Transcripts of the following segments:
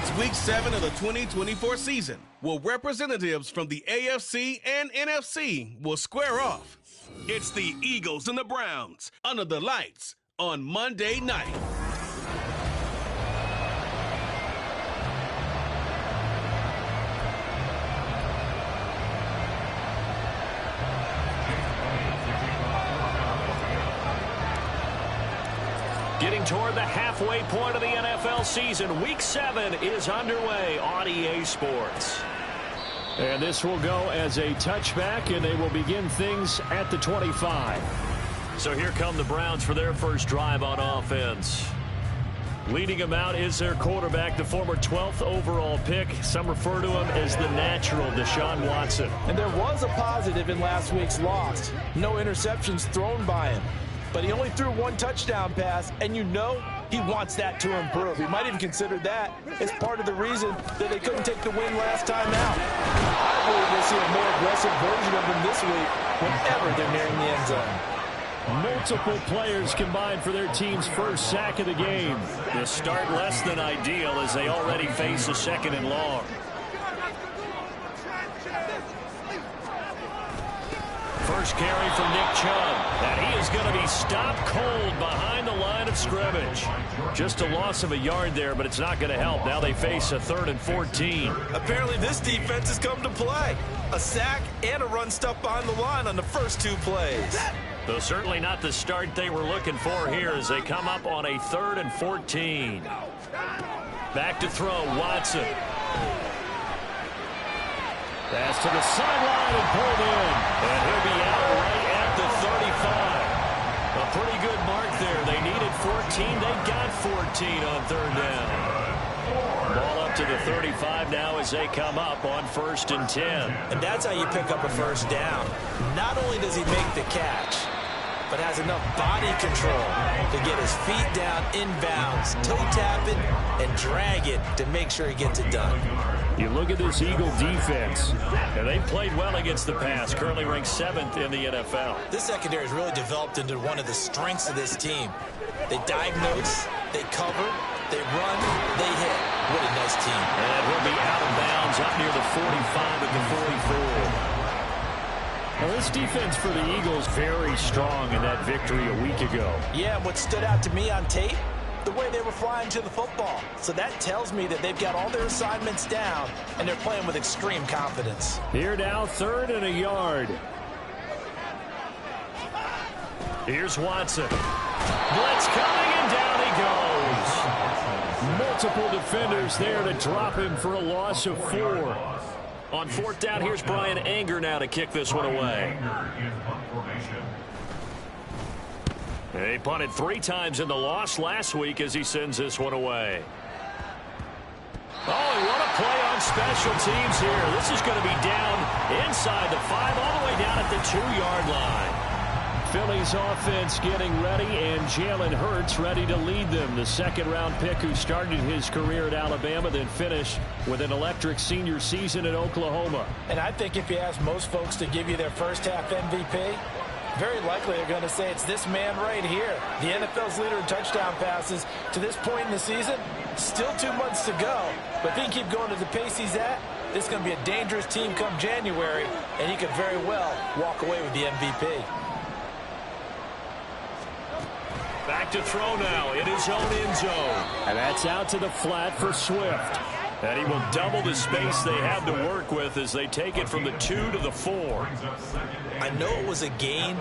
It's Week 7 of the 2024 season, where representatives from the AFC and NFC will square off. It's the Eagles and the Browns under the lights on Monday night. Getting toward the halfway point of the NFL season, Week 7 is underway on EA Sports. And this will go as a touchback, and they will begin things at the 25. So here come the Browns for their first drive on offense. Leading them out is their quarterback, the former 12th overall pick. Some refer to him as the natural, Deshaun Watson. And there was a positive in last week's loss. No interceptions thrown by him. But he only threw one touchdown pass, and you know he wants that to improve. He might even consider that as part of the reason that they couldn't take the win last time out. I believe we'll see a more aggressive version of him this week whenever they're nearing the end zone. Multiple players combined for their team's first sack of the game. The start less than ideal as they already face a second and long. First carry for Nick Chubb, and he is going to be stopped cold behind the line of scrimmage. Just a loss of a yard there, but it's not going to help. Now they face a 3rd and 14. Apparently this defense has come to play. A sack and a run stuff behind the line on the first 2 plays. Though certainly not the start they were looking for here as they come up on a 3rd and 14. Back to throw, Watson. Pass to the sideline and pulled in. And he'll be out right at the 35. A pretty good mark there. They needed 14. They got 14 on 3rd down. Ball up to the 35 now as they come up on 1st and 10. And that's how you pick up a first down. Not only does he make the catch, but has enough body control to get his feet down inbounds, toe tap it, and drag it to make sure he gets it done. You look at this Eagle defense, and they've played well against the pass, currently ranked 7th in the NFL. This secondary has really developed into one of the strengths of this team. They diagnose, they cover, they run, they hit. What a nice team. And he'll be out of bounds up near the 45 at the 44. Well, this defense for the Eagles very strong in that victory a week ago. Yeah, and what stood out to me on tape, the way they were flying to the football. So that tells me that they've got all their assignments down, and they're playing with extreme confidence. Here now, 3rd and a yard. Here's Watson. Blitz coming, and down he goes. Multiple defenders there to drop him for a loss of 4. On 4th down, here's Brian Anger now to kick this one away. He punted 3 times in the loss last week as he sends this one away. Oh, and what a play on special teams here. This is going to be down inside the 5, all the way down at the 2-yard line. Philly's offense getting ready, and Jalen Hurts ready to lead them. The 2nd-round pick who started his career at Alabama, then finished with an electric senior season at Oklahoma. And I think if you ask most folks to give you their first-half MVP, very likely they're going to say it's this man right here. The NFL's leader in touchdown passes to this point in the season. Still 2 months to go, but if he can keep going at the pace he's at, this is going to be a dangerous team come January, and he could very well walk away with the MVP. Back to throw now in his own end zone. And that's out to the flat for Swift. And he will double the space they have to work with as they take it from the 2 to the 4. I know it was a gain,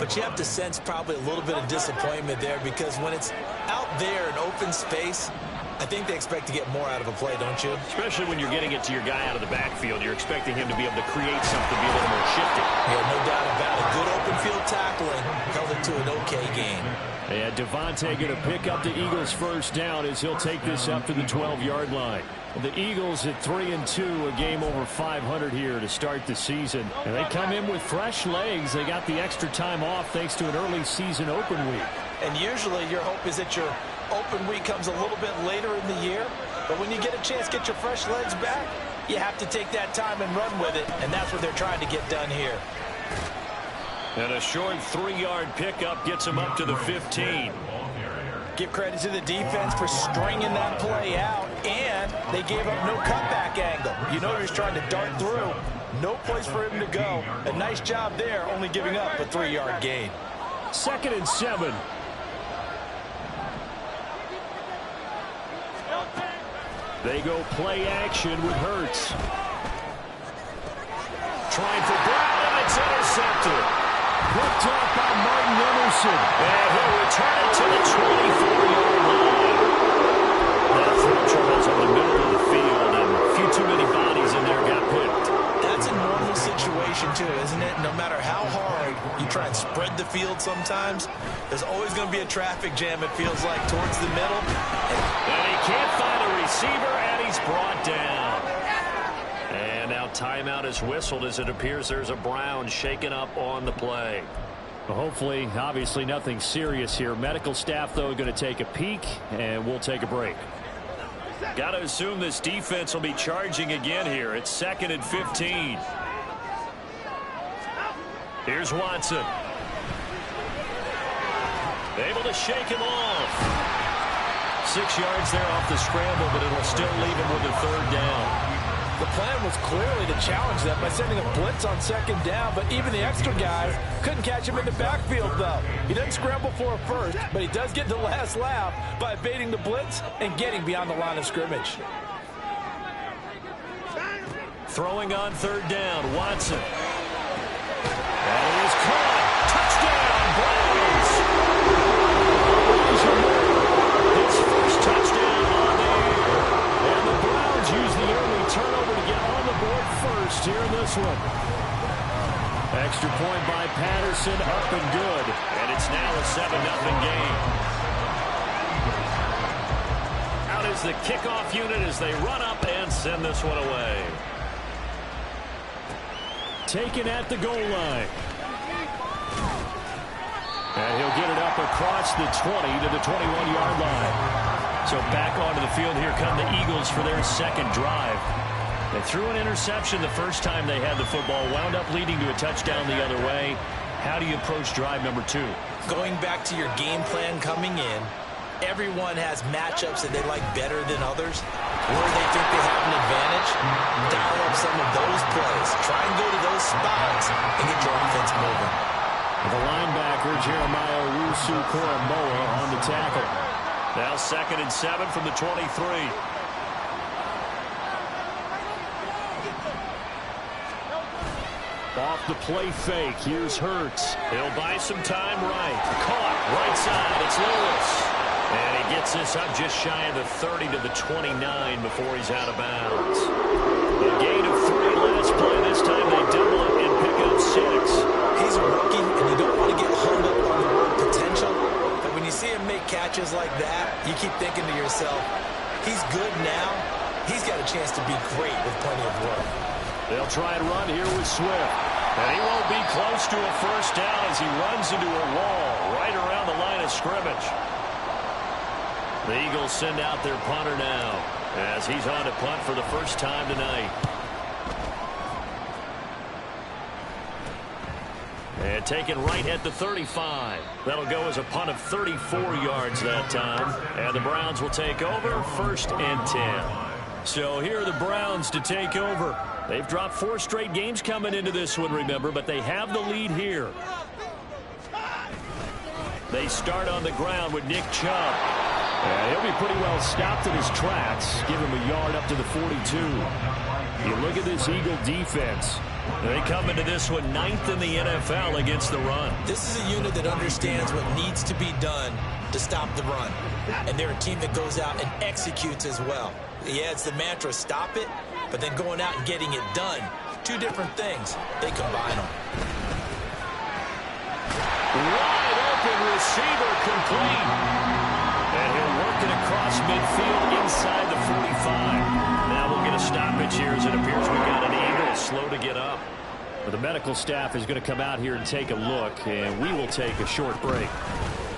but you have to sense probably a little bit of disappointment there because when it's out there in open space, I think they expect to get more out of a play, don't you? Especially when you're getting it to your guy out of the backfield. You're expecting him to be able to create something, be a little more shifty. Yeah, no doubt about it. Good open field tackling held it to an okay gain. And Devontae going to pick up the Eagles' first down as he'll take this up to the 12-yard line. The Eagles at 3-2, a game over 500 here to start the season. And they come in with fresh legs. They got the extra time off thanks to an early season open week. And usually your hope is that your open week comes a little bit later in the year. But when you get a chance to get your fresh legs back, you have to take that time and run with it. And that's what they're trying to get done here. And a short 3-yard pickup gets him up to the 15. Give credit to the defense for stringing that play out, and they gave up no cutback angle. You know he was trying to dart through. No place for him to go. A nice job there, only giving up a 3-yard gain. 2nd and 7. They go play action with Hurts. Trying for Brown, and it's intercepted. Picked off by Martin Emerson. And he'll return it to the 24-yard line. That throw travels on the middle of the field, and a few too many bodies in there got picked. That's a normal situation, too, isn't it? No matter how hard you try and spread the field sometimes, there's always going to be a traffic jam, it feels like, towards the middle. And he can't find a receiver, and he's brought down. And now timeout is whistled as it appears there's a Brown shaken up on the play. Well, hopefully, obviously nothing serious here. Medical staff, though, going to take a peek, and we'll take a break. Got to assume this defense will be charging again here. It's 2nd and 15. Here's Watson. Able to shake him off. 6 yards there off the scramble, but it'll still leave him with a 3rd down. The plan was clearly to challenge them by sending a blitz on 2nd down, but even the extra guys couldn't catch him in the backfield, though. He doesn't scramble for a first, but he does get the last laugh by evading the blitz and getting beyond the line of scrimmage. Throwing on 3rd down, Watson. And he is caught. Touchdown, Browns! His first touchdown on the year. And the Browns use the early turnover to get on the board first here in this one. Extra point by Patterson, up and good. And it's now a 7-0 game. Out is the kickoff unit as they run up and send this one away. Taken at the goal line. And he'll get it up across the 20 to the 21-yard line. So back onto the field, here come the Eagles for their 2nd drive. They threw an interception the first time they had the football, wound up leading to a touchdown the other way. How do you approach drive number 2? Going back to your game plan coming in, everyone has matchups that they like better than others. Where they think they have an advantage, dial up some of those plays. Try and go to those spots and get your offense moving. The linebacker, Jeremiah Owusu-Koramoah, on the tackle. Now 2nd and 7 from the 23. Off the play fake. Here's Hurts. He'll buy some time right. Caught. Right side. It's Lewis. And he gets this up just shy of the 30 to the 29 before he's out of bounds. A gain of 3 last play. This time they double it and pick up 6. He's a rookie, and you don't want to get hung up on the word potential. But when you see him make catches like that, you keep thinking to yourself, he's good now. He's got a chance to be great with plenty of work. They'll try and run here with Swift. And he won't be close to a first down as he runs into a wall right around the line of scrimmage. The Eagles send out their punter now as he's on to punt for the first time tonight. And taken right at the 35. That'll go as a punt of 34 yards that time. And the Browns will take over 1st and 10. So here are the Browns to take over. They've dropped 4 straight games coming into this one, remember, but they have the lead here. They start on the ground with Nick Chubb. And he'll be pretty well stopped in his tracks. Give him a yard up to the 42. You look at this Eagle defense. They come into this one 9th in the NFL against the run. This is a unit that understands what needs to be done to stop the run. And they're a team that goes out and executes as well. Yeah, it's the mantra, stop it, but then going out and getting it done. 2 different things. They combine them. Wide open receiver complete. And he'll work it across midfield inside the 45. Now we'll get a stoppage here as it appears we've got an Eagle slow to get up. Well, the medical staff is going to come out here and take a look, and we will take a short break.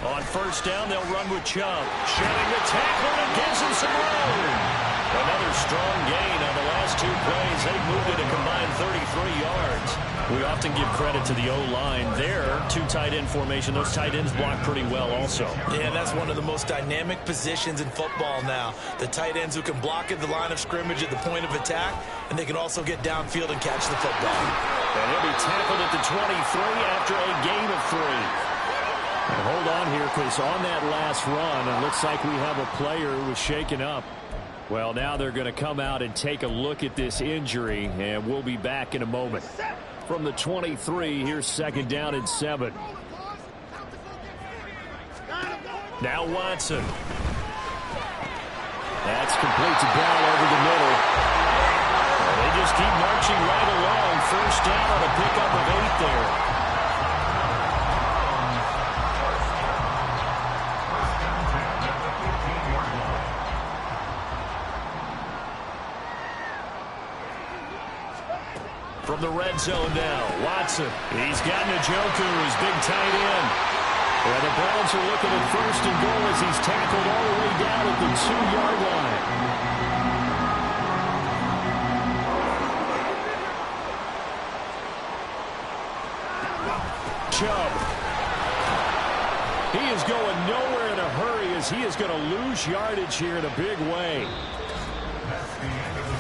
On first down, they'll run with Chubb. Shedding the tackle and gives him some room. Another strong gain on the last 2 plays. They've moved it a combined 33 yards. We often give credit to the O-line. There, two tight end formation. Those tight ends block pretty well also. Yeah, that's one of the most dynamic positions in football now. The tight ends who can block at the line of scrimmage at the point of attack, and they can also get downfield and catch the football. And he'll be tackled at the 23 after a gain of 3. And hold on here, because on that last run, it looks like we have a player who was shaken up. Well, now they're going to come out and take a look at this injury, and we'll be back in a moment. From the 23, here's 2nd down and 7. Now Watson. That's complete to Brown over the middle. And they just keep marching right along. 1st down on a pickup of 8 there. From the red zone now, Watson. He's got Njoku, his big tight end. And the Browns are looking at 1st and goal as he's tackled all the way down at the 2-yard line. Chubb. He is going nowhere in a hurry as he is going to lose yardage here in a big way.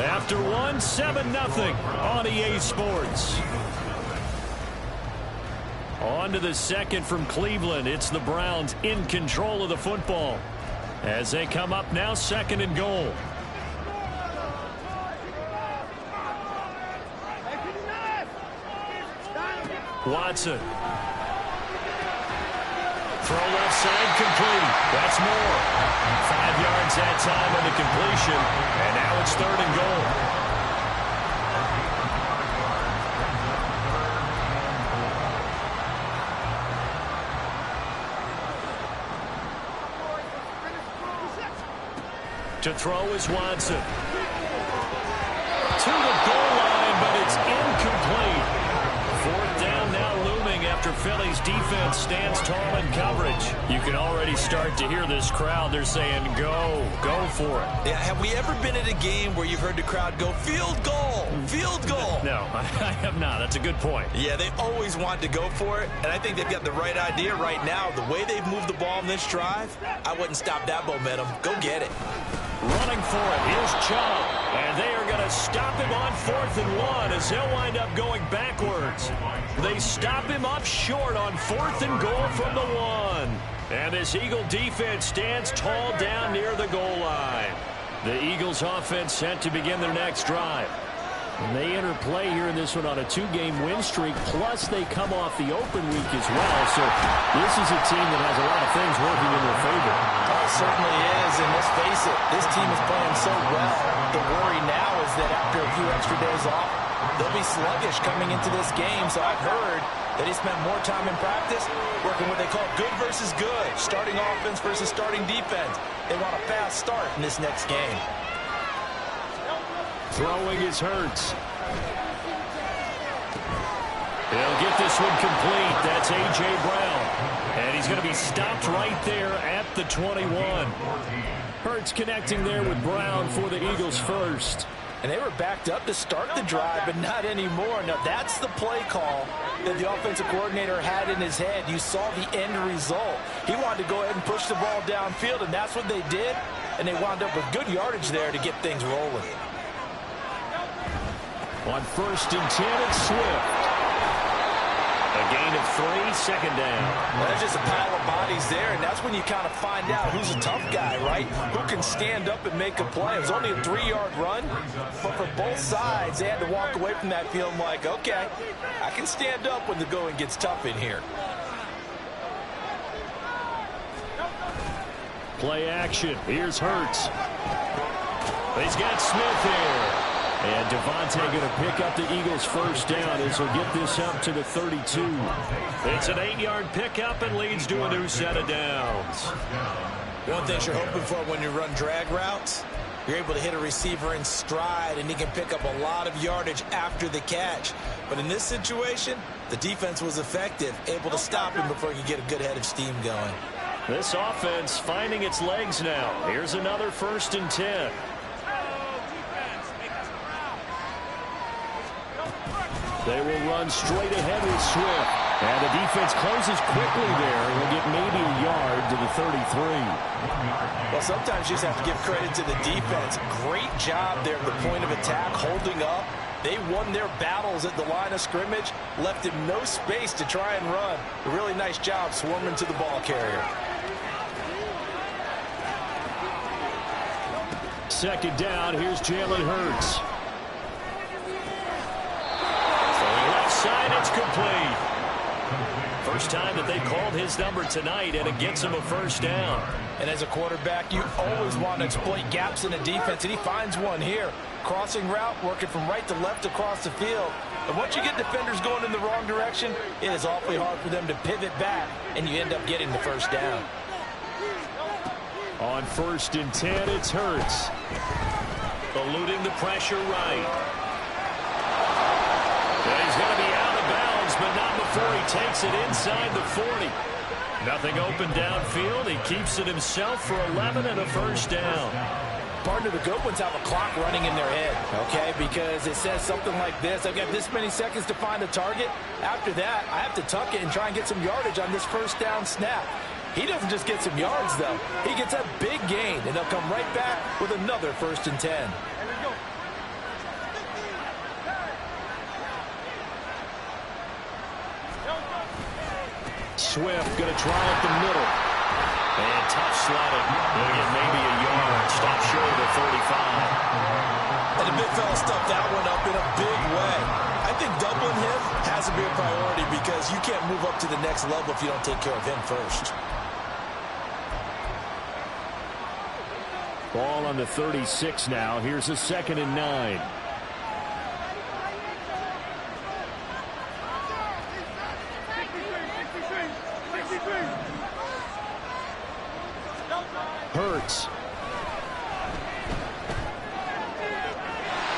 After 7-0 on EA Sports. On to the 2nd from Cleveland. It's the Browns in control of the football as they come up now 2nd and goal. Watson. Throw left side complete. That's more. 5 yards that time on the completion. And now it's 3rd and goal. To throw is Watson. To the goal line, but it's incomplete. 4th down now looming after Philly's defense stands tall in coverage. You can already start to hear this crowd. They're saying, go for it. Yeah, have we ever been at a game where you've heard the crowd go, field goal, field goal? No, I have not. That's a good point. Yeah, they always want to go for it, and I think they've got the right idea right now. The way they've moved the ball in this drive, I wouldn't stop that momentum. Go get it. Running for it. Here's Chubb. And they are going to stop him on 4th and 1 as he'll wind up going backwards. They stop him up short on 4th and goal from the 1. And this Eagle defense stands tall down near the goal line. The Eagles offense set to begin their next drive. And they enter play here in this one on a 2-game win streak, plus they come off the open week as well. So this is a team that has a lot of things working in their favor. Oh, it certainly is, and let's face it, this team is playing so well. The worry now is that after a few extra days off, they'll be sluggish coming into this game. So I've heard that he spent more time in practice working what they call good versus good, starting offense versus starting defense. They want a fast start in this next game. Throwing is Hurts. He'll get this one complete. That's A.J. Brown. And he's going to be stopped right there at the 21. Hurts connecting there with Brown for the Eagles first. And they were backed up to start the drive, but not anymore. Now, that's the play call that the offensive coordinator had in his head. You saw the end result. He wanted to go ahead and push the ball downfield, and that's what they did. And they wound up with good yardage there to get things rolling. On 1st and 10, it's Swift. A gain of 3, 2nd down. Well, there's just a pile of bodies there, and that's when you kind of find out who's a tough guy, right? Who can stand up and make a play. It was only a 3-yard run, but for both sides, they had to walk away from that feeling like, okay, I can stand up when the going gets tough in here. Play action. Here's Hurts. He's got Smith here. And Devontae going to pick up the Eagles' first down as he'll get this up to the 32. It's an 8-yard pickup and leads to a new set of downs. One thing you're hoping for when you run drag routes, you're able to hit a receiver in stride, and he can pick up a lot of yardage after the catch. But in this situation, the defense was effective, able to stop him before he could get a good head of steam going. This offense finding its legs now. Here's another 1st and 10. They will run straight ahead with Swift. And the defense closes quickly there. We'll get maybe a yard to the 33. Well, sometimes you just have to give credit to the defense. Great job there at the point of attack, holding up. They won their battles at the line of scrimmage, left him no space to try and run. A really nice job swarming to the ball carrier. Second down, here's Jalen Hurts. Throwing left side, it's complete. First time that they called his number tonight, and it gets him a first down. And as a quarterback, you always want to exploit gaps in the defense, and he finds one here. Crossing route, working from right to left across the field. And once you get defenders going in the wrong direction, it is awfully hard for them to pivot back, and you end up getting the first down. On 1st and 10, it's Hurts. Eluding the pressure right. And he's going to be out of bounds, but not before he takes it inside the 40. Nothing open downfield. He keeps it himself for 11 and a first down. Partner, the good ones have a clock running in their head, okay? Because it says something like this. I've got this many seconds to find a target. After that, I have to tuck it and try and get some yardage on this first down snap. He doesn't just get some yards, though. He gets a big gain, and they'll come right back with another 1st and 10. Swift going to try at the middle. And tough sledding. He'll get maybe a yard. Stop short of the 35. And the big fella stuffed that one up in a big way. I think doubling him has to be a priority because you can't move up to the next level if you don't take care of him first. Ball on the 36 now. Here's a 2nd and 9. Hurts.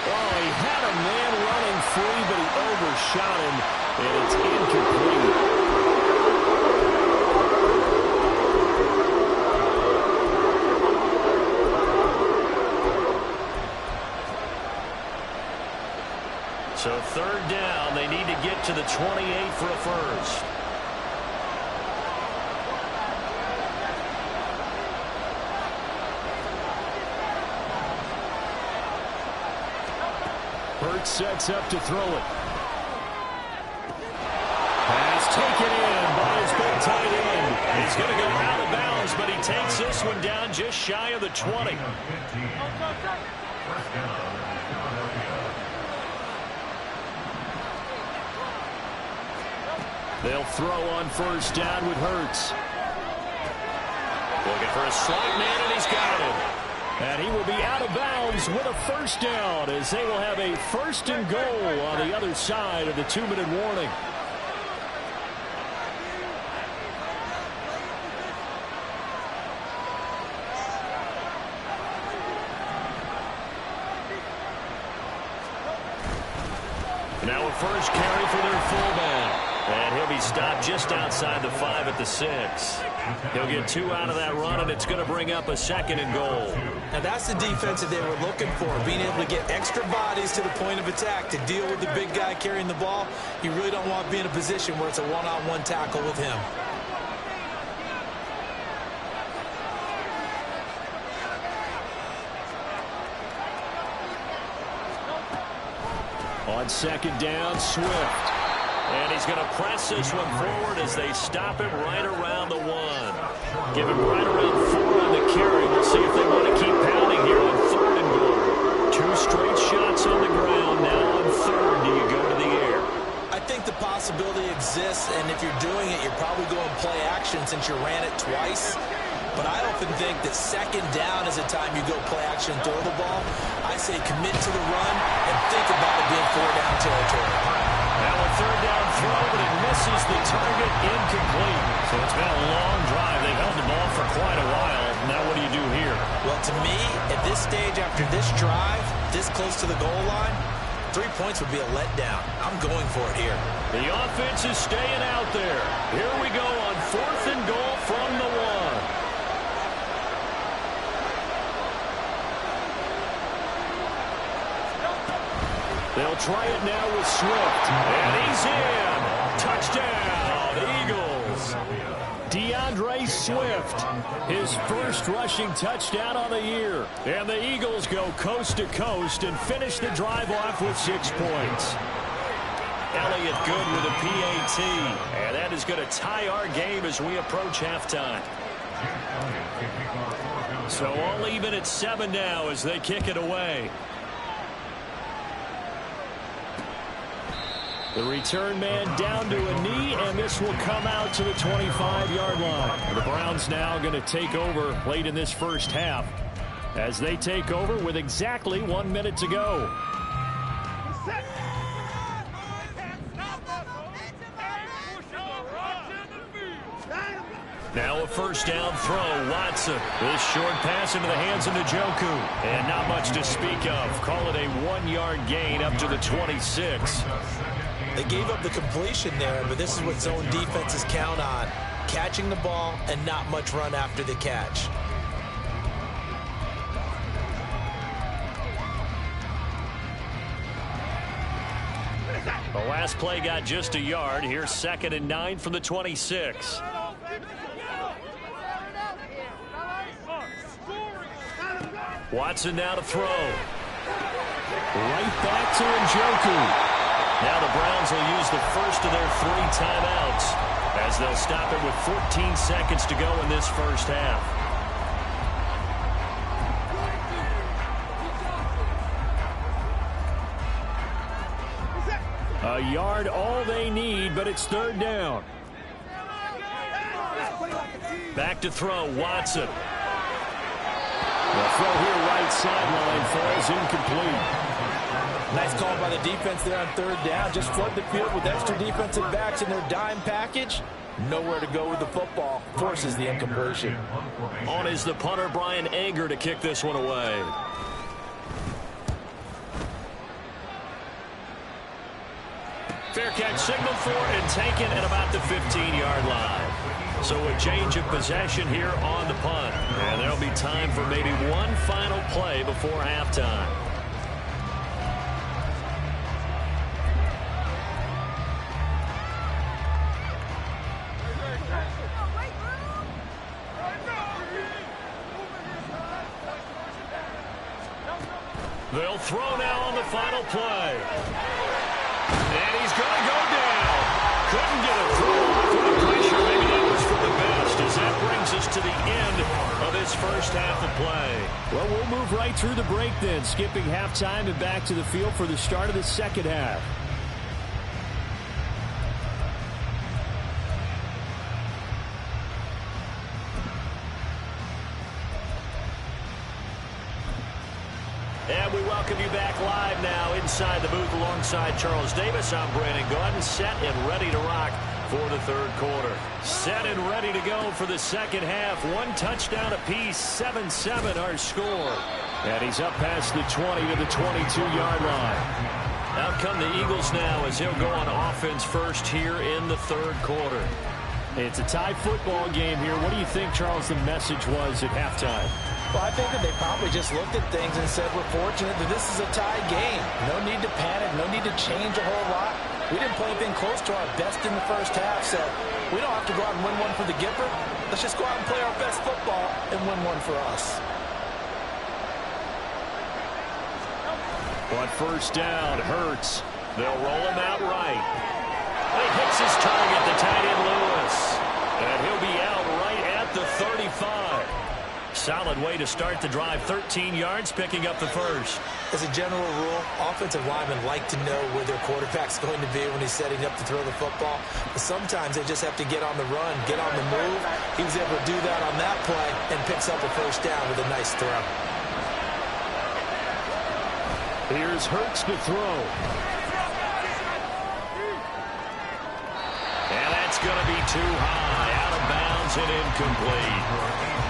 Oh, he had a man running free, but he overshot him, and it's incomplete. So 3rd down, they need to get to the 28 for a first. Hurts sets up to throw it. Pass taken in by his big tight end. He's going to go out of bounds, but he takes this one down just shy of the 20. They'll throw on 1st down with Hurts. Looking for a slight man, and he's got him. And he will be out of bounds with a first down as they will have a 1st and goal on the other side of the 2-minute warning. Now a first carry for their fullback. And he'll be stopped just outside the 5 at the 6. He'll get 2 out of that run, and it's going to bring up a 2nd and goal. Now that's the defense that they were looking for, being able to get extra bodies to the point of attack to deal with the big guy carrying the ball. You really don't want to be in a position where it's a one-on-one tackle with him. On 2nd down, Swift. And he's going to press this one forward as they stop him right around the 1. Give him right around 4 on the carry. We'll see if they want to keep pounding here on 3rd and goal. 2 straight shots on the ground. Now on 3rd, do you go to the air? I think the possibility exists, and if you're doing it, you're probably going play action since you ran it twice. But I often think that 2nd down is a time you go play action and throw the ball. I say commit to the run and think about it being 4-down territory. Now a 3rd down throw, but it misses the target, incomplete. So it's been a long drive. They've held the ball for quite a while. Now what do you do here? Well, to me, at this stage after this drive, this close to the goal line, 3 points would be a letdown. I'm going for it here. The offense is staying out there. Here we go on 4th and goal from the 1. They'll try it now with Swift. And he's in. Touchdown, Eagles. DeAndre Swift, his first rushing touchdown on the year. And the Eagles go coast to coast and finish the drive off with 6 points. Elliott good with a PAT. And that is going to tie our game as we approach halftime. So all even at 7 now as they kick it away. The return man down to a knee, and this will come out to the 25-yard line. The Browns now going to take over late in this first half as they take over with exactly 1 minute to go. Now a first down throw, Watson. This short pass into the hands of Njoku. And not much to speak of. Call it a 1-yard gain up to the 26. They gave up the completion there, but this is what zone defenses count on. Catching the ball and not much run after the catch. The last play got just a yard. Here's 2nd and 9 from the 26. Watson now to throw. Right back to Njoku. Now the Browns will use the first of their 3 timeouts as they'll stop it with 14 seconds to go in this first half. A yard all they need, but it's 3rd down. Back to throw, Watson. The throw here right sideline falls incomplete. Nice call by the defense there on 3rd down. Just flood the field with extra defensive backs in their dime package. Nowhere to go with the football. Forces the incompletion. On is the punter, Brian Anger, to kick this one away. Fair catch signaled for and taken at about the 15-yard line. So a change of possession here on the punt. And there'll be time for maybe one final play before halftime. They'll throw now on the final play. And he's going to go down. Couldn't get a throw off with the pressure. Maybe that was for the best as that brings us to the end of this first half of play. Well, we'll move right through the break then, skipping halftime and back to the field for the start of the second half. And we welcome you back live now inside the booth alongside Charles Davis. I'm Brandon Gordon, set and ready to rock for the 3rd quarter. Set and ready to go for the second half. 1 touchdown apiece, 7-7 our score. And he's up past the 20 to the 22-yard line. Out come the Eagles now as he'll go on offense first here in the 3rd quarter. It's a tie football game here. What do you think, Charles, the message was at halftime? Well, I think that they probably just looked at things and said, we're fortunate that this is a tie game. No need to panic, no need to change a whole lot. We didn't play anything close to our best in the first half, so we don't have to go out and win one for the Gipper. Let's just go out and play our best football and win one for us. But first down, Hurts. They'll roll him out right. He hits his target, the tight end Lewis. And he'll be out right at the 35. Solid way to start the drive. 13 yards, picking up the first. As a general rule, offensive linemen like to know where their quarterback's going to be when he's setting up to throw the football. But sometimes they just have to get on the run, get on the move. He was able to do that on that play and picks up a first down with a nice throw. Here's Hurts to throw. And that's going to be too high. Out of bounds and incomplete.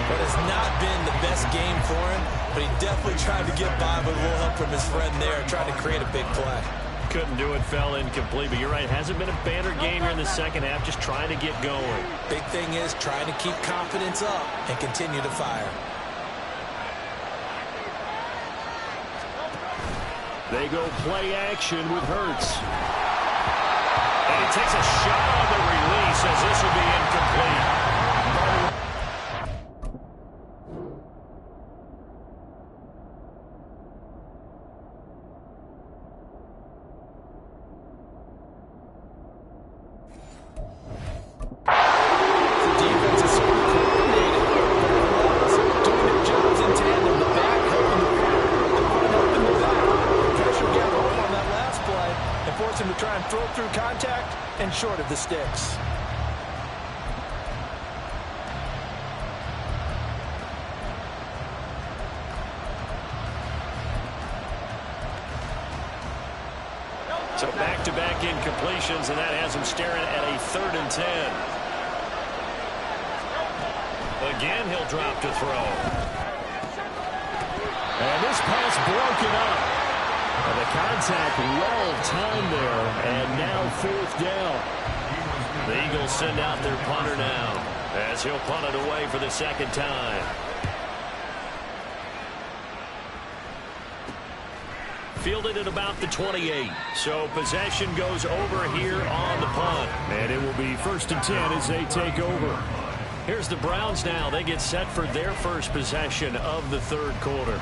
But it's not been the best game for him, but he definitely tried to get by with a little help from his friend there, trying to create a big play. Couldn't do it, fell incomplete, but you're right, hasn't been a banner game here in the second half, just trying to get going. Big thing is trying to keep confidence up and continue to fire. They go play action with Hurts. And he takes a shot on the release as this will be incomplete. Short of the sticks. So back-to-back incompletions, and that has him staring at a 3rd and 10. Again, he'll drop to throw. And this pass broken up. And the contact well-timed there, and now 4th down. The Eagles send out their punter now, as he'll punt it away for the 2nd time. Fielded at about the 28, so possession goes over here on the punt. And it will be 1st and 10 as they take over. Here's the Browns now. They get set for their first possession of the 3rd quarter.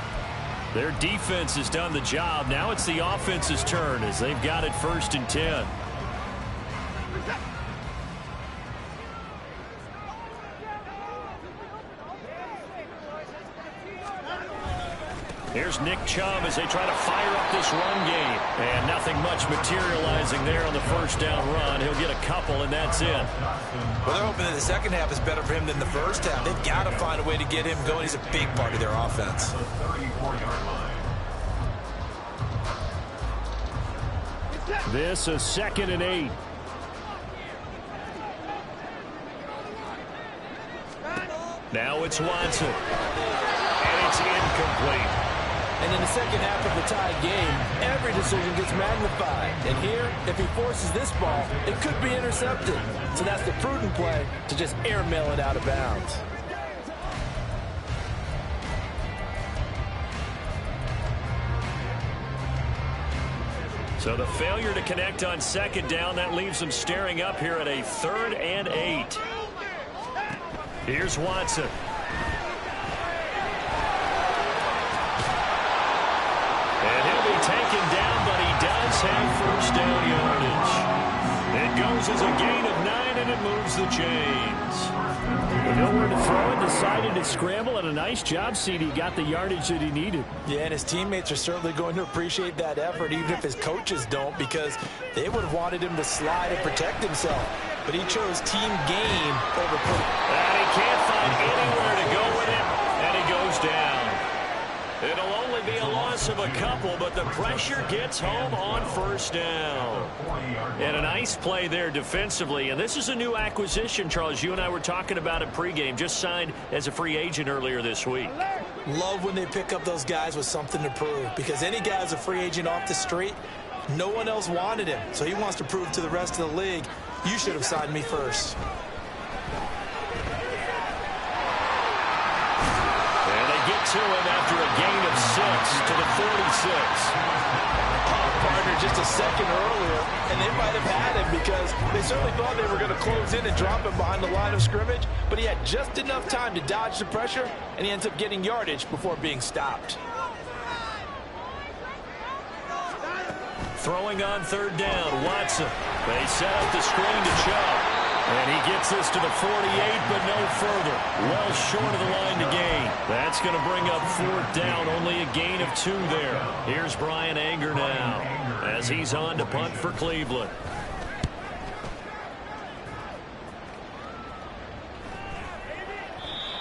Their defense has done the job. Now it's the offense's turn as they've got it 1st and 10. Here's Nick Chubb as they try to fire up this run game. And nothing much materializing there on the 1st down run. He'll get a couple, and that's it. Well, they're hoping that the 2nd half is better for him than the 1st half. They've got to find a way to get him going. He's a big part of their offense. This is 2nd and 8. Now it's Watson. And it's incomplete. And in the 2nd half of the tie game, every decision gets magnified. And here, if he forces this ball, it could be intercepted. So that's the prudent play to just airmail it out of bounds. So the failure to connect on 2nd down, that leaves them staring up here at a 3rd and 8. Here's Watson. And he'll be taken down, but he does have 1st down yardage. It goes as a gain of 9, and it moves the chains. With nowhere to throw it, decided to scramble, and a nice job, CD. Got the yardage that he needed. Yeah, and his teammates are certainly going to appreciate that effort, even if his coaches don't, because they would have wanted him to slide and protect himself. But he chose team gain over put. And he can't find anywhere to go with it, and he goes down. It'll only be a loss of a couple, but the pressure gets home on 1st down. And a nice play there defensively. And this is a new acquisition, Charles. You and I were talking about it pregame. Just signed as a free agent earlier this week. Love when they pick up those guys with something to prove, because any guy's a free agent off the street, no one else wanted him. So he wants to prove to the rest of the league, you should have signed me first. Get to him after a gain of 6 to the 46. Partner just a second earlier, and they might have had him because they certainly thought they were going to close in and drop him behind the line of scrimmage, but he had just enough time to dodge the pressure, and he ends up getting yardage before being stopped. Throwing on 3rd down, Watson. They set up the screen to Chubb. And he gets this to the 48, but no further. Well short of the line to gain. That's going to bring up 4th down. Only a gain of 2 there. Here's Brian Anger now as he's on to punt for Cleveland.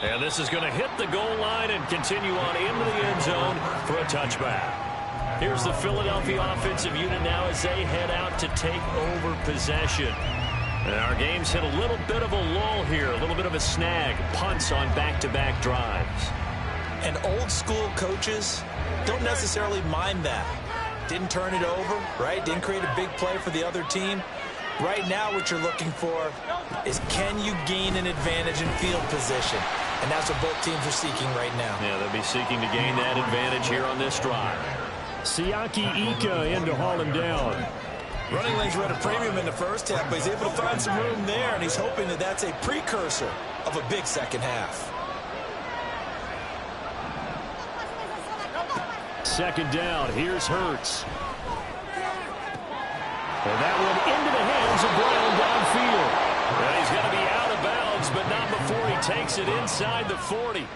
And this is going to hit the goal line and continue on into the end zone for a touchback. Here's the Philadelphia offensive unit now as they head out to take over possession. And our game's hit a little bit of a lull here, a little bit of a snag. Punts on back-to-back drives. And old-school coaches don't necessarily mind that. Didn't turn it over, right? Didn't create a big play for the other team. Right now what you're looking for is, can you gain an advantage in field position? And that's what both teams are seeking right now. Yeah, they'll be seeking to gain that advantage here on this drive. Siaki Ika in to haul him down. Running lanes were at a premium in the first half, but he's able to find some room there, and he's hoping that that's a precursor of a big second half. Second down, here's Hurts. And that one into the hands of Brown downfield. Well, he's going to be out of bounds, but not before he takes it inside the 40.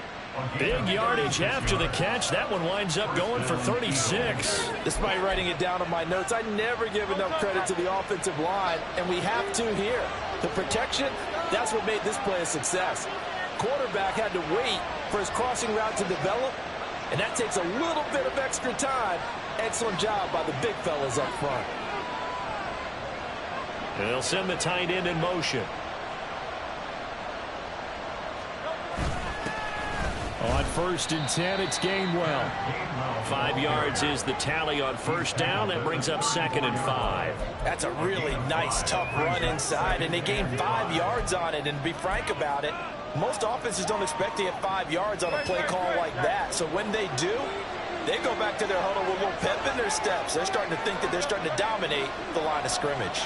Big yardage after the catch. That one winds up going for 36. Despite writing it down on my notes, I never give enough credit to the offensive line, and we have to here. The protection, that's what made this play a success. Quarterback had to wait for his crossing route to develop, and that takes a little bit of extra time. Excellent job by the big fellas up front. And they'll send the tight end in motion. On 1st and 10, it's Gainwell. 5 yards is the tally on first down. That brings up 2nd and 5. That's a really nice, tough run inside, and they gained 5 yards on it. And to be frank about it, most offenses don't expect to get 5 yards on a play call like that. So when they do, they go back to their huddle with a little pep in their steps. They're starting to think that they're starting to dominate the line of scrimmage.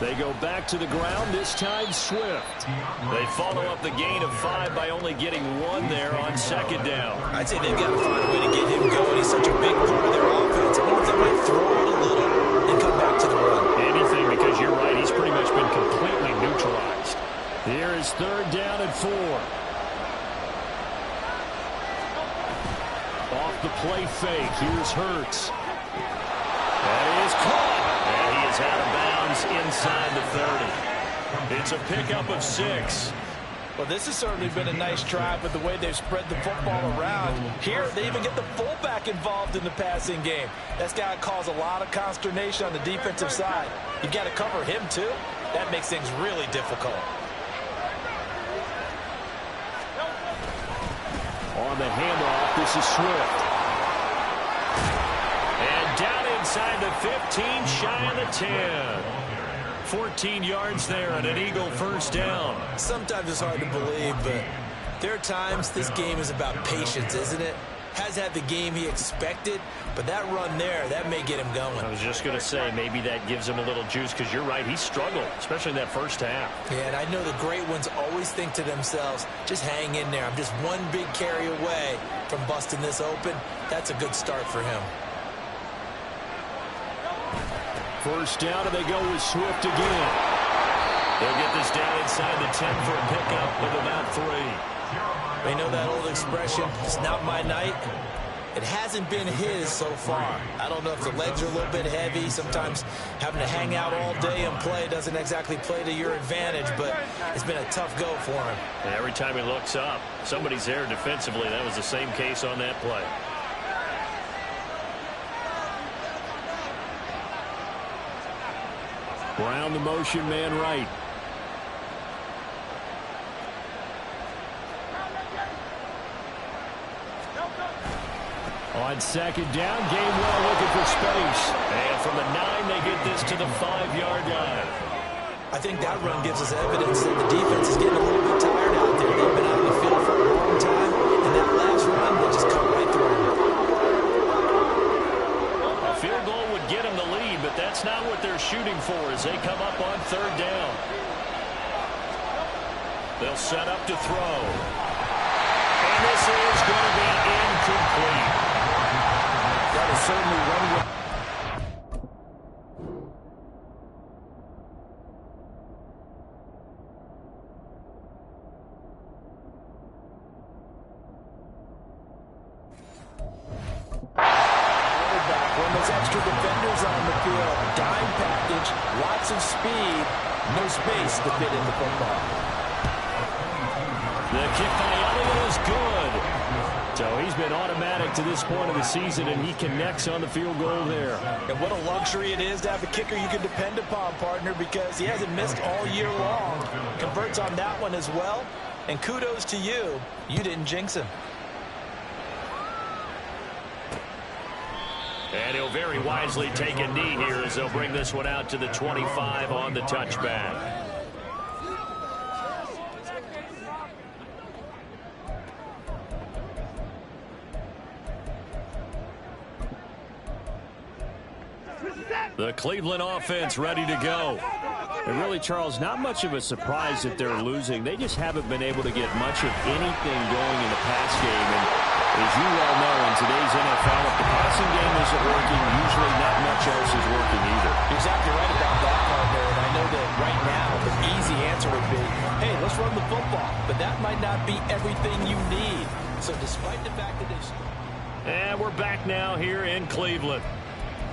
They go back to the ground, this time Swift. They follow up the gain of 5 by only getting 1 there on 2nd down. I'd say they've got to find a way to get him going. He's such a big part of their offense. I wonder if they might throw it a little and come back to the run. Anything, because you're right, he's pretty much been completely neutralized. Here is 3rd down and 4. Off the play fake, here's Hurts. That is caught. And he is out of bounds inside the 30. It's a pickup of 6. Well, this has certainly been a nice drive with the way they've spread the football around. Here, they even get the fullback involved in the passing game. That's got to cause a lot of consternation on the defensive side. You've got to cover him, too. That makes things really difficult. On the handoff, this is Swift. And down inside the 15, shy of the 10. 14 yards there and an Eagle first down. Sometimes it's hard to believe, but there are times this game is about patience, isn't it? Has had the game he expected, but that run there, that may get him going. I was just going to say, maybe that gives him a little juice, because you're right, he struggled, especially in that first half. Yeah, and I know the great ones always think to themselves, just hang in there. I'm just one big carry away from busting this open. That's a good start for him. First down, and they go with Swift again. They'll get this down inside the 10 for a pickup of about 3. They know that old expression, it's not my night. It hasn't been his so far. I don't know if the legs are a little bit heavy. Sometimes having to hang out all day and play doesn't exactly play to your advantage, but it's been a tough go for him. And every time he looks up, somebody's there defensively. That was the same case on that play. Brown the motion man right. On second down, Gainwell looking for space. And from the 9, they get this to the 5-yard line. I think that run gives us evidence that the defense is getting a little bit tired out there. They've been out on the field for a long time, and that last run, they just cut right through them. A field goal would get them the lead, but that's not what they're shooting for as they come up on 3rd down. They'll set up to throw. And this is going to be incomplete. That is certainly one way. When there's extra defenders on the field, dime package, lots of speed, no space to fit in the football. The kick by Elliott is good. So he's been automatic to this point of the season, and he connects on the field goal there. And what a luxury it is to have a kicker you can depend upon, partner, because he hasn't missed all year long. Converts on that one as well. And kudos to you. You didn't jinx him. And he'll very wisely take a knee here as they'll bring this one out to the 25 on the touchback. The Cleveland offense ready to go. And really, Charles, not much of a surprise that they're losing. They just haven't been able to get much of anything going in the pass game. And as you well know, in today's NFL, if the passing game isn't working, usually not much else is working either. You're exactly right about that, partner. And I know that right now the easy answer would be, hey, let's run the football. But that might not be everything you need. So despite the fact that they've... And we're back now here in Cleveland.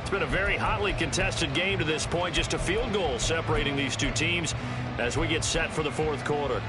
It's been a very hotly contested game to this point. Just a field goal separating these two teams as we get set for the fourth quarter.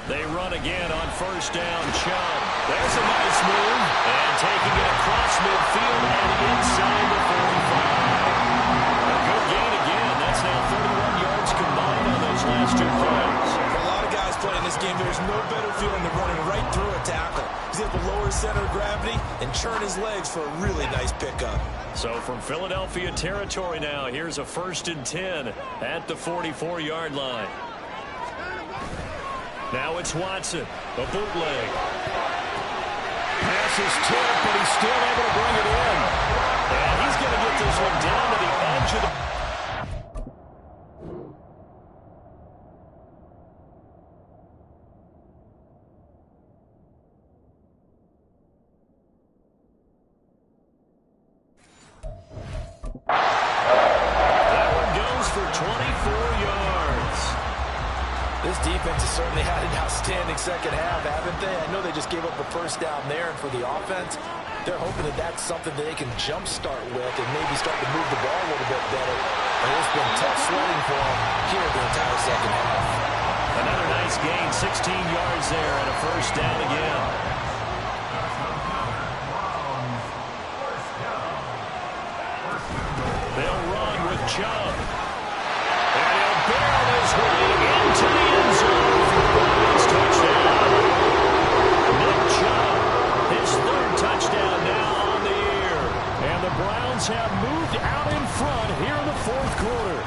They run again on first down. Chubb. There's a nice move. And taking it across midfield and inside the 45. A good gain again. That's now 31 yards combined on those last two plays. For a lot of guys playing this game, there's no better feeling than running right through a tackle. He's able to lower his center of gravity and churn his legs for a really nice pickup. So from Philadelphia territory now, here's a 1st and 10 at the 44-yard line. Now it's Watson, a bootleg. Pass is tipped, but he's still able to bring it in. And he's going to get this one down to the edge of the... That one goes for 24 yards. This defense has certainly had an outstanding second half, haven't they? I know they just gave up the first down there, and for the offense, they're hoping that that's something that they can jumpstart with and maybe start to move the ball a little bit better. And it's been tough sledding for them here the entire second half. Another nice gain, 16 yards there, and a first down again. They'll run with Chubb. And he'll barrel his way into the end zone for the Lions touchdown. Nick Chubb, his 3rd touchdown now on the year. And the Browns have moved out in front here in the 4th quarter.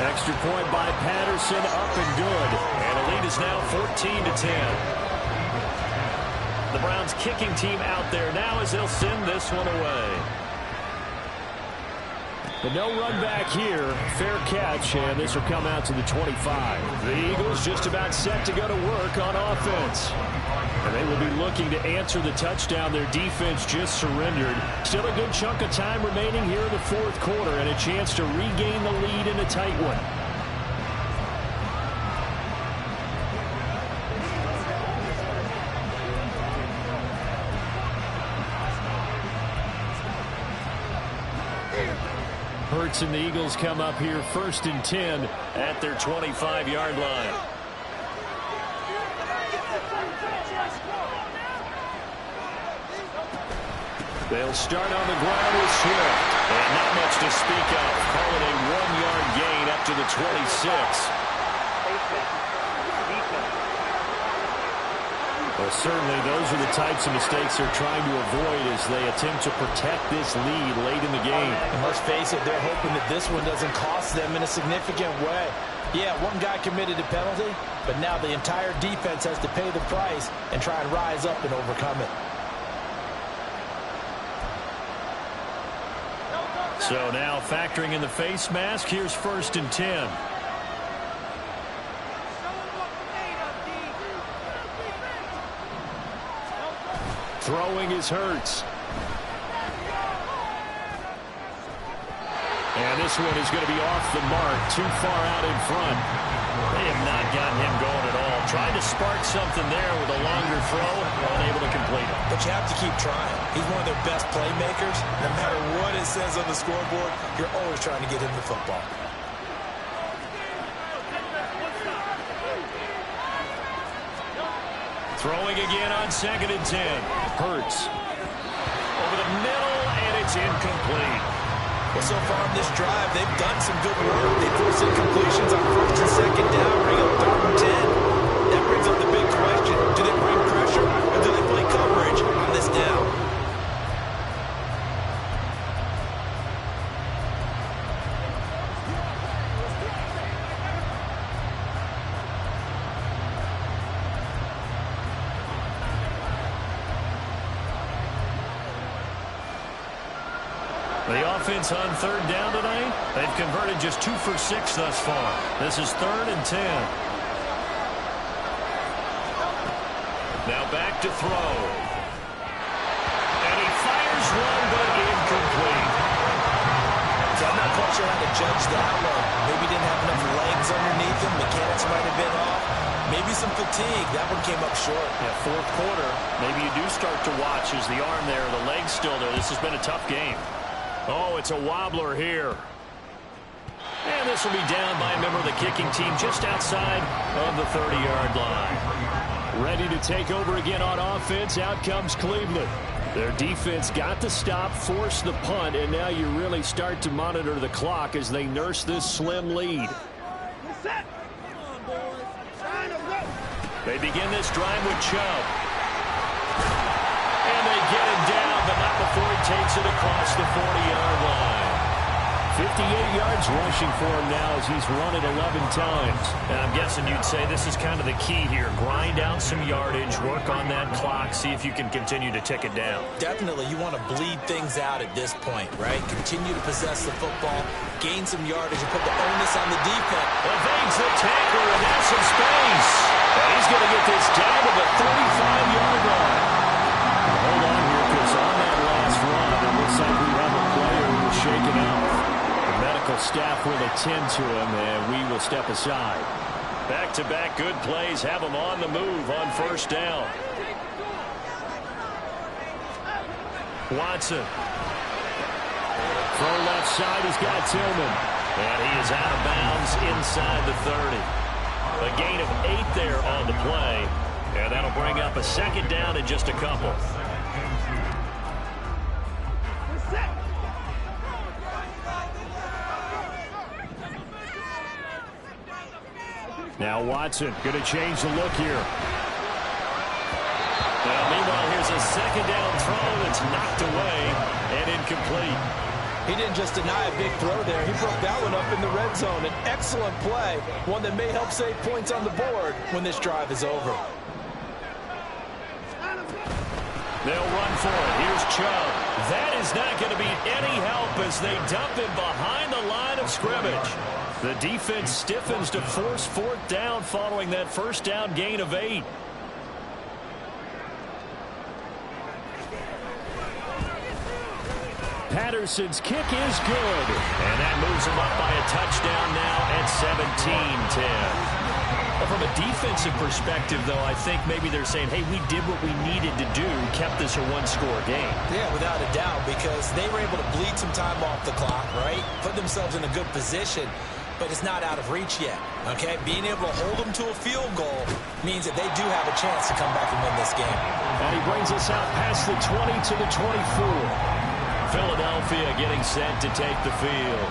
Extra point by Patterson, up and good. And the lead is now 14-10. The Browns kicking team out there now as they'll send this one away. But no run back here. Fair catch, and this will come out to the 25. The Eagles just about set to go to work on offense. And they will be looking to answer the touchdown their defense just surrendered. Still a good chunk of time remaining here in the 4th quarter and a chance to regain the lead in a tight one. Hurts and the Eagles come up here 1st and 10 at their 25-yard line. They'll start on the ground with Swift. And not much to speak of. Call it a 1-yard gain up to the 26. Well, certainly those are the types of mistakes they're trying to avoid as they attempt to protect this lead late in the game. And let's face it, they're hoping that this one doesn't cost them in a significant way. Yeah, one guy committed a penalty, but now the entire defense has to pay the price and try and rise up and overcome it. So now factoring in the face mask, here's 1st and 10. Throwing is Hurts. And this one is going to be off the mark, too far out in front. They have not gotten him going at all. Trying to spark something there with a longer throw, unable to complete it. But you have to keep trying. He's one of their best playmakers. No matter what it says on the scoreboard, you're always trying to get him the football. Throwing again on 2nd and 10. Hurts. Over the middle, and it's incomplete. Well, so far on this drive, they've done some good work. They forced incompletions on 1st and 2nd down, bring up 3rd and 10. That brings up the big question. Do they bring pressure, or do they play coverage on this down? The offense on third down tonight, they've converted just 2 for 6 thus far. This is 3rd and 10. Now back to throw. And he fires one, but incomplete. So I'm not quite sure how to judge that one. Maybe didn't have enough legs underneath him. Mechanics might have been off. Maybe some fatigue. That one came up short. Yeah, 4th quarter, maybe you do start to watch as the arm there, the leg's still there. This has been a tough game. Oh, it's a wobbler here. And this will be down by a member of the kicking team just outside of the 30-yard line. Ready to take over again on offense. Out comes Cleveland. Their defense got the stop, forced the punt, and now you really start to monitor the clock as they nurse this slim lead. They begin this drive with Chubb. And they get him down, but not before he takes it across the 40-yard line. 58 yards rushing for him now as he's run it 11 times. And I'm guessing you'd say this is kind of the key here. Grind out some yardage, work on that clock, see if you can continue to tick it down. Definitely, you want to bleed things out at this point, right? Continue to possess the football, gain some yardage, and put the onus on the defense. Evades the tackler, and that's some space. And he's going to get this down to the 35-yard line. Hold on here, because on that last run, it looks like we have a player who was shaken out. Medical staff will attend to him, and we will step aside. Back-to-back good plays have him on the move on first down. Watson. Throw left side, he's got Tillman. And he is out of bounds inside the 30. A gain of 8 there on the play, and that'll bring up a second down in just a couple. Now Watson going to change the look here. Now meanwhile, here's a second down throw that's knocked away and incomplete. He didn't just deny a big throw there. He broke that one up in the red zone. An excellent play, one that may help save points on the board when this drive is over. They'll run for it. Here's Chubb. That is not going to be any help as they dump him behind the line of scrimmage. The defense stiffens to force 4th down following that first down gain of 8. Patterson's kick is good. And that moves him up by a touchdown now at 17-10. Well, from a defensive perspective, though, I think maybe they're saying, hey, we did what we needed to do, kept this a 1-score game. Yeah, without a doubt, because they were able to bleed some time off the clock, right? Put themselves in a good position, but it's not out of reach yet, okay? Being able to hold them to a field goal means that they do have a chance to come back and win this game. And he brings us out past the 20 to the 24. Philadelphia getting set to take the field.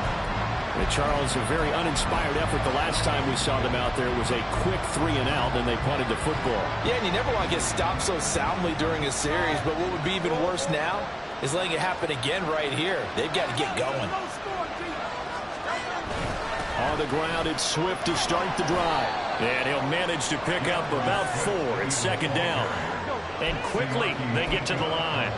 Charles, a very uninspired effort. The last time we saw them out there was a quick 3-and-out, and they punted the football. Yeah, and you never want to get stopped so soundly during a series, but what would be even worse now is letting it happen again right here. They've got to get going. On the ground, it's Swift to start the drive. And he'll manage to pick up about 4 in second down. And quickly, they get to the line.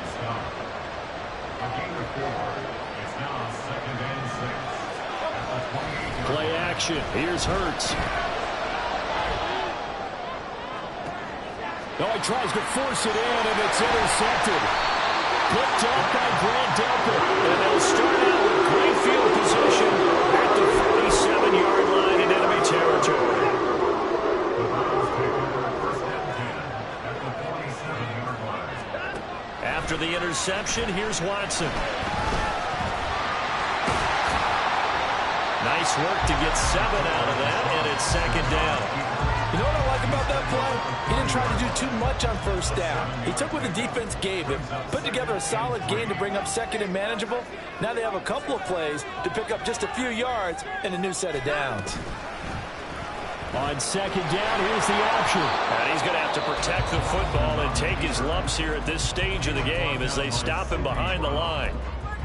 Play action. Here's Hurts. Oh, he tries to force it in, and it's intercepted. Picked up by Grant Delpit. And they'll start out with great field position at the 47-yard line in enemy territory. After the interception, here's Watson. Nice work to get 7 out of that, and it's second down. You know what I like about that play? He didn't try to do too much on first down. He took what the defense gave him, put together a solid game to bring up second and manageable. Now they have a couple of plays to pick up just a few yards and a new set of downs. On second down, here's the option. And he's going to have to protect the football and take his lumps here at this stage of the game as they stop him behind the line.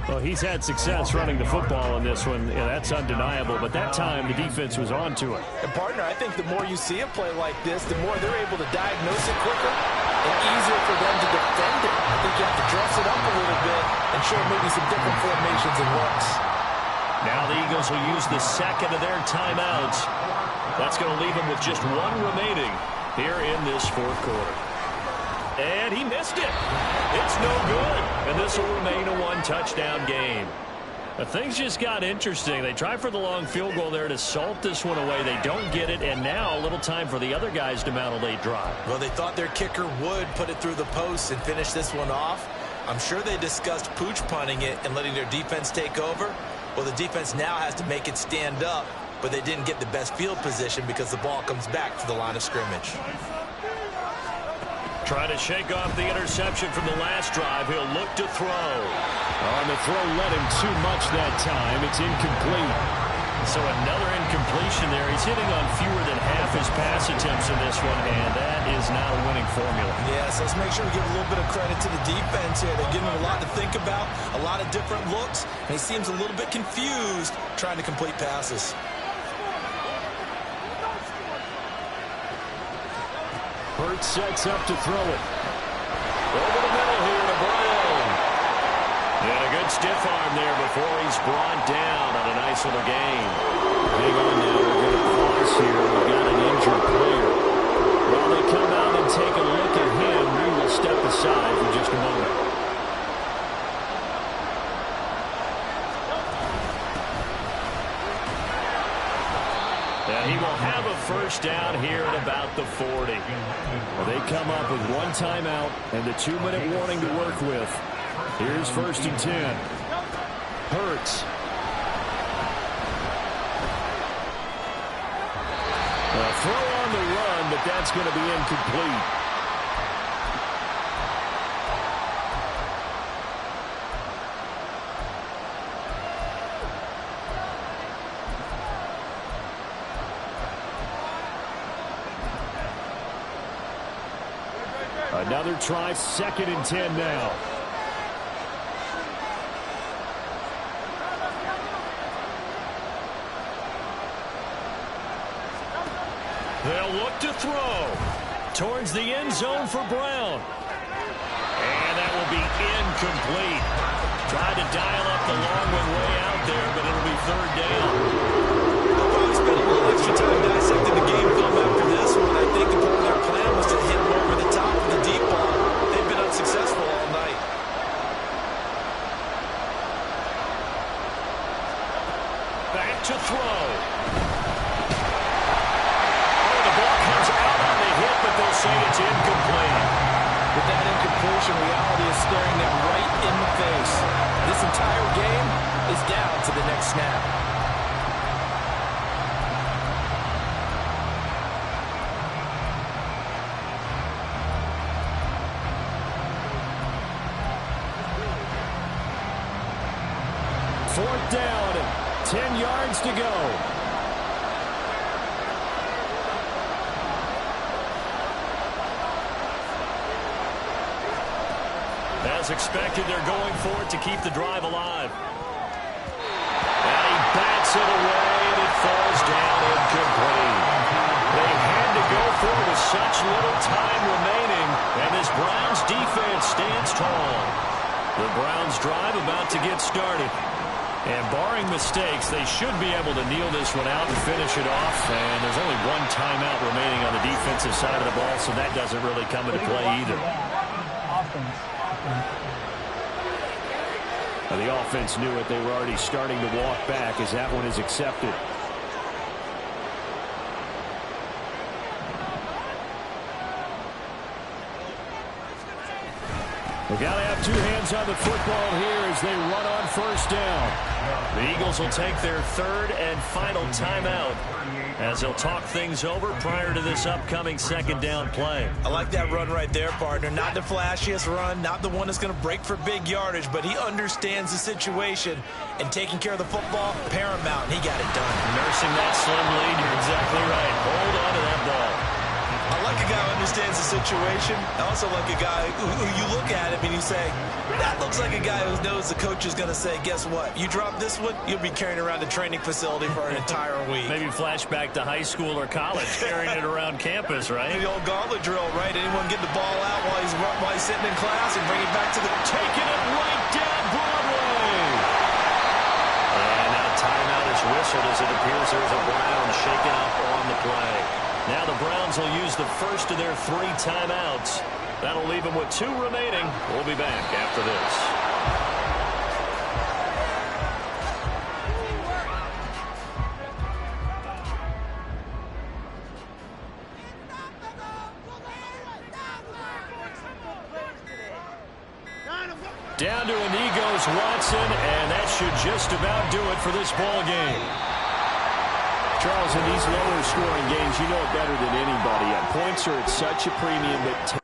Well, he's had success running the football in this one. Yeah, that's undeniable. But that time, the defense was on to it. And, partner, I think the more you see a play like this, the more they're able to diagnose it quicker and easier for them to defend it. I think you have to dress it up a little bit and show maybe some different formations and looks. Now the Eagles will use the second of their timeouts. That's going to leave them with just one remaining here in this fourth quarter. And he missed it. It's no good. And this will remain a one-touchdown game. But things just got interesting. They try for the long field goal there to salt this one away. They don't get it, and now a little time for the other guys to mount a late drive. Well, they thought their kicker would put it through the post and finish this one off. I'm sure they discussed pooch punting it and letting their defense take over. Well, the defense now has to make it stand up, but they didn't get the best field position because the ball comes back to the line of scrimmage. Trying to shake off the interception from the last drive. He'll look to throw. On the throw, let him too much that time. It's incomplete. So another incompletion there. He's hitting on fewer than half his pass attempts in this one, and that is not a winning formula. Yes, let's make sure we give a little bit of credit to the defense here. They're giving him a lot to think about, a lot of different looks, and he seems a little bit confused trying to complete passes. Hurts sets up to throw it. Over the middle here to Brown. And a good stiff arm there before he's brought down on a nice little gain. Hang on now. We're going to pause here. We've got an injured player. While they come out and take a look at him, we will step aside for just a moment. He will have a first down here at about the 40. Well, they come up with one timeout and the 2-minute warning to work with. Here's 1st and 10. Hurts. A throw on the run, but that's going to be incomplete. Another try, 2nd and 10 now. They'll look to throw towards the end zone for Brown. And that will be incomplete. Tried to dial up the long one way out there, but it'll be 3rd down. They'll probably spend a little extra time dissecting the game film after this one. I think their plan was to hit him over the top of the deep ball. They've been unsuccessful all night. Back to throw. Oh, the ball comes out on the hit, but they'll say it's incomplete. With that incompletion, reality is staring them right in the face. This entire game is down to the next snap. Fourth down, 10 yards to go. As expected, they're going for it to keep the drive alive. And he bats it away, and it falls down incomplete. They had to go for it with such little time remaining, and this Browns defense stands tall. The Browns drive about to get started. And barring mistakes, they should be able to kneel this one out and finish it off. And there's only one timeout remaining on the defensive side of the ball, so that doesn't really come into play either. Now, the offense knew it. They were already starting to walk back as that one is accepted. They've got to have two hands on the football here as they run on first down. The Eagles will take their 3rd and final timeout as they'll talk things over prior to this upcoming 2nd down play. I like that run right there, partner. Not the flashiest run, not the one that's going to break for big yardage, but he understands the situation, and taking care of the football, paramount, and he got it done. Nursing that slim lead, you're exactly right. Hold on to that ball. I like a guy who understands the situation. I also like a guy who you look at him and you say, that looks like a guy who knows the coach is going to say, guess what? You drop this one, you'll be carrying around the training facility for an entire week. Maybe flashback to high school or college, carrying it around campus, right? The old gauntlet drill, right? Anyone get the ball out while he's sitting in class and bring it back to the... Taking it right down Broadway. And now timeout is whistled as it appears there's a Brown shaken up on the play. Now the Browns will use the first of their 3 timeouts. That'll leave them with 2 remaining. We'll be back after this. Down to a knee goes Watson, and that should just about do it for this ball game. Charles, in these lower scoring games, you know it better than anybody. Points are at such a premium, but